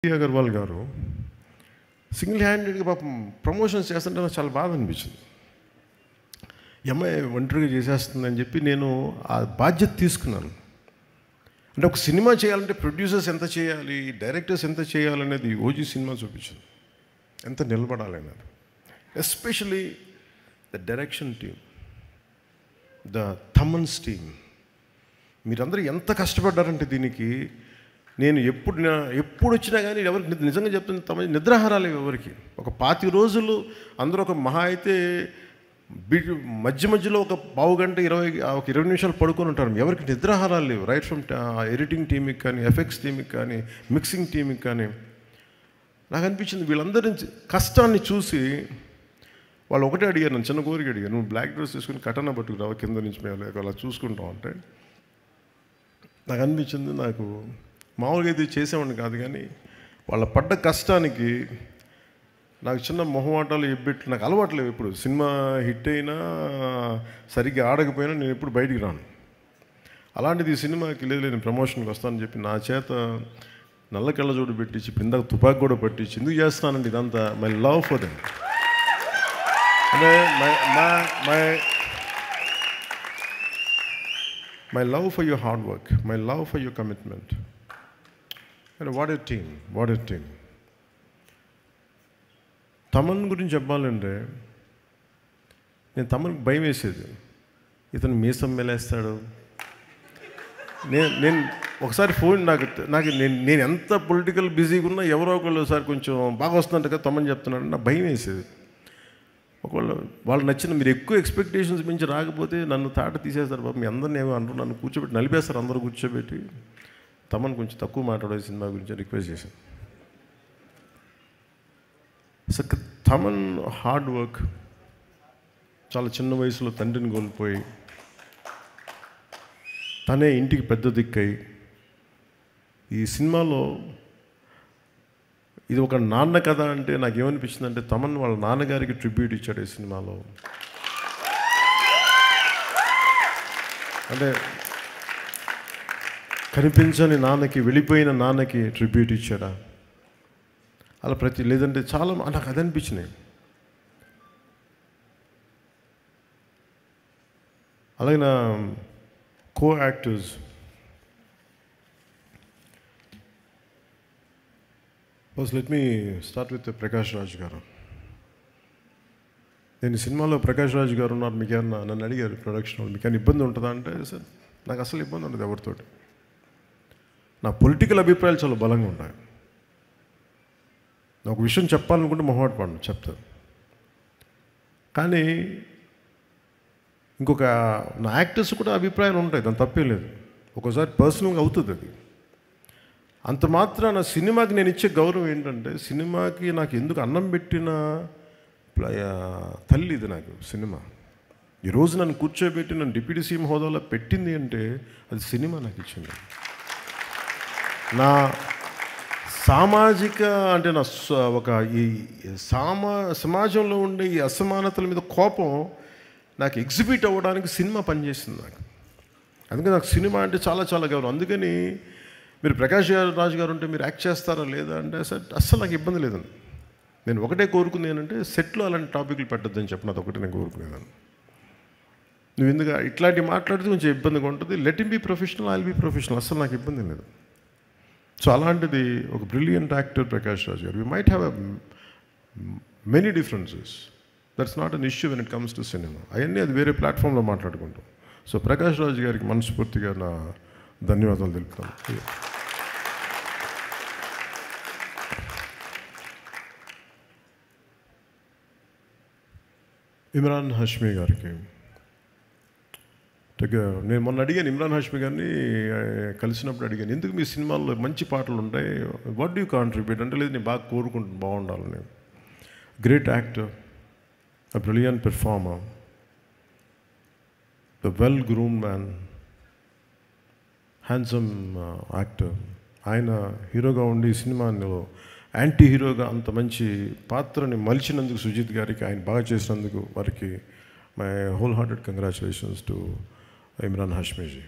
అగర్వాల్ గారు సింగిల్ హ్యాండెడ్గా పాపం ప్రమోషన్స్ చేస్తుంటే నాకు చాలా బాధ అనిపించింది. అమ్మాయి ఒంటరిగా చేసేస్తుందని చెప్పి నేను ఆ బాధ్యత తీసుకున్నాను. అంటే ఒక సినిమా చేయాలంటే ప్రొడ్యూసర్స్ ఎంత చేయాలి, డైరెక్టర్స్ ఎంత చేయాలనేది ఓజీ సినిమా చూపించింది, ఎంత నిలబడాలనేది. Especially the direction team, the Thaman's team, మీరందరూ ఎంత కష్టపడ్డారంటే దీనికి. నేను ఎప్పుడు వచ్చినా కానీ ఎవరికి నిజంగా చెప్తున్న తమ నిద్రాహారాలు ఎవరికి. ఒక 25 రోజులు అందరూ ఒక మహా అయితే మధ్యలో ఒక పావు గంట 20 నిమిషాలు పడుకొని ఉంటారు. ఎవరికి నిద్రాహారాలు లేవు. రైట్ ఫ్రమ్ ఎడిటింగ్ టీమ్కి కానీ, ఎఫెక్ట్స్ టీమ్కి కానీ, మిక్సింగ్ టీమ్కి కానీ. నాకు అనిపించింది వీళ్ళందరి కష్టాన్ని చూసి వాళ్ళు ఒకటే అడిగారు, నన్ను చిన్న కోరిక అడిగారు, నువ్వు బ్లాక్ డ్రెస్ తీసుకుని కటన పట్టుకురావు కింద నుంచి మేము అలా చూసుకుంటాం అంటే. నాకు అనిపించింది, నాకు మామూలుగా అయితే చేసేవాడిని కాదు, కానీ వాళ్ళ పడ్డ కష్టానికి నాకు చిన్న మొహమాటాలు ఎబ్బెట్లు నాకు అలవాట్లేవు. ఇప్పుడు సినిమా హిట్ అయినా సరిగ్గా ఆడకపోయినా నేను ఎప్పుడు బయటికి రాను. అలాంటిది ఈ సినిమాకి లేదు, నేను ప్రమోషన్కి వస్తానని చెప్పి నా చేత నల్ల కళ్ళజోడు పెట్టించి పిందకు తుపాకి కూడా పట్టించి ఎందుకు చేస్తానండి ఇదంతా. మై లవ్ ఫర్ దెమ్, అంటే my love for your hard work, my love for your commitment. And what a team, what a team. Thaman గురించి చెప్పాలంటే నేను తమన్కి భయం వేసేది, ఇతను మీసం మెలేస్తాడు. నేను ఒకసారి ఫోన్ నాకు నేను ఎంత పొలిటికల్ బిజీగా ఉన్నా ఎవరో ఒకళ్ళు ఒకసారి కొంచెం బాగా వస్తుందంట కదా తమన్ చెప్తున్నాడు, నాకు భయం వేసేది. ఒకవేళ వాళ్ళు నచ్చిన మీరు ఎక్కువ ఎక్స్పెక్టేషన్స్ మించి రాకపోతే నన్ను తాట తీసేస్తారు బాబు, మీ అందరిని ఏమో అంటారు, నన్ను కూర్చోబెట్టి నలిపేస్తారు అందరూ కూర్చోబెట్టి. తమన్ కొంచెం తక్కువ మాట్లాడే సినిమా గురించి రిక్వెస్ట్ చేశాను. సో తమన్ హార్డ్ వర్క్, చాలా చిన్న వయసులో తండ్రిని కోల్పోయి తనే ఇంటికి పెద్ద దిక్కై ఈ సినిమాలో ఇది ఒక నాన్న కథ అంటే నాకు ఏమనిపించింది అంటే తమన్ వాళ్ళ నాన్నగారికి ట్రిబ్యూట్ ఇచ్చాడు ఈ సినిమాలో. అంటే కనిపించని నాన్నకి, వెళ్ళిపోయిన నాన్నకి ట్రిబ్యూట్ ఇచ్చాడా అలా లేదంటే చాలా నాకు అది అనిపించినాయి. అలాగే నా co actors first let me start with Prakash Raj గారు. నేను ఈ సినిమాలో ప్రకాష్ రాజ్ గారు ఉన్నారు, మీకేమన్నా నన్ను అడిగారు ప్రొడక్షన్ వాళ్ళు మీకేమైనా ఇబ్బంది ఉంటుందా అంటే సార్ నాకు అసలు ఇబ్బంది ఉండదు ఎవరితోటి. నా పొలిటికల్ అభిప్రాయాలు చాలా బలంగా ఉంటాయి. నాకు ఒక విషయం చెప్పాలనుకుంటే మొహమాట పడను, చెప్తాను. కానీ ఇంకొక నా యాక్టర్స్ కూడా అభిప్రాయాలు ఉంటాయి, దాని తప్పే లేదు. ఒక్కోసారి పర్సనల్గా అవుతుంది అది. అంత మాత్రాన సినిమాకి నేను ఇచ్చే గౌరవం ఏంటంటే, సినిమాకి నాకు ఎందుకు అన్నం పెట్టిన తల్లి ఇది నాకు సినిమా. ఈరోజు నన్ను కూర్చోబెట్టి నన్ను డిప్యూటీ సీఎం హోదాలో పెట్టింది అంటే అది సినిమా నాకు ఇచ్చింది. నా సామాజిక అంటే నా ఒక ఈ సమాజంలో ఉండే ఈ అసమానతల మీద కోపం నాకు ఎగ్జిబిట్ అవ్వడానికి సినిమా పనిచేసింది నాకు. అందుకని నాకు సినిమా అంటే చాలా చాలా గౌరవం. అందుకని మీరు ప్రకాష్ రాజ్ గారు ఉంటే మీరు యాక్ట్ చేస్తారా లేదా అంటే సార్ అస్సలు నాకు ఇబ్బంది లేదండి. నేను ఒకటే కోరుకుంది ఏంటంటే సెట్లో అలాంటి టాపిక్లు పెట్టద్దని చెప్పిన అది ఒకటే నేను కోరుకునేదాన్ని. నువ్వు ఎందుకు ఇట్లాంటివి మాట్లాడితే కొంచెం ఇబ్బందిగా ఉంటుంది, let him be professional, I will be professional, అస్సలు నాకు ఇబ్బంది లేదు. సో అలాంటిది ఒక బ్రిలియంట్ యాక్టర్ ప్రకాష్ రాజ్ గారు. We might have many differences, that's not an issue when it comes to cinema. అవన్నీ అది వేరే ప్లాట్ఫామ్లో మాట్లాడుకుంటాం. సో ప్రకాష్ రాజ్ గారికి మనస్ఫూర్తిగా నా ధన్యవాదాలు తెలుపుతాను. ఇమ్రాన్ హష్మీ గారికి నేను మొన్న అడిగాను, ఇమ్రాన్ హష్మీ గారిని కలిసినప్పుడు అడిగాను, ఎందుకు మీ సినిమాల్లో మంచి పాటలు ఉంటాయి, వాట్ డూ యూ కాంట్రిబ్యూట్ అంటే, లేదు నేను బాగా కోరుకుంటున్నాను బాగుండాలని. Great actor, a brilliant performer, the well-groomed man, handsome actor. ఆయన హీరోగా ఉండి సినిమాలో యాంటీ హీరోగా అంత మంచి పాత్రని మలిచినందుకు సుజిత్ గారికి, ఆయన బాగా చేసినందుకు వారికి my wholehearted congratulations to Imran Hashmi G.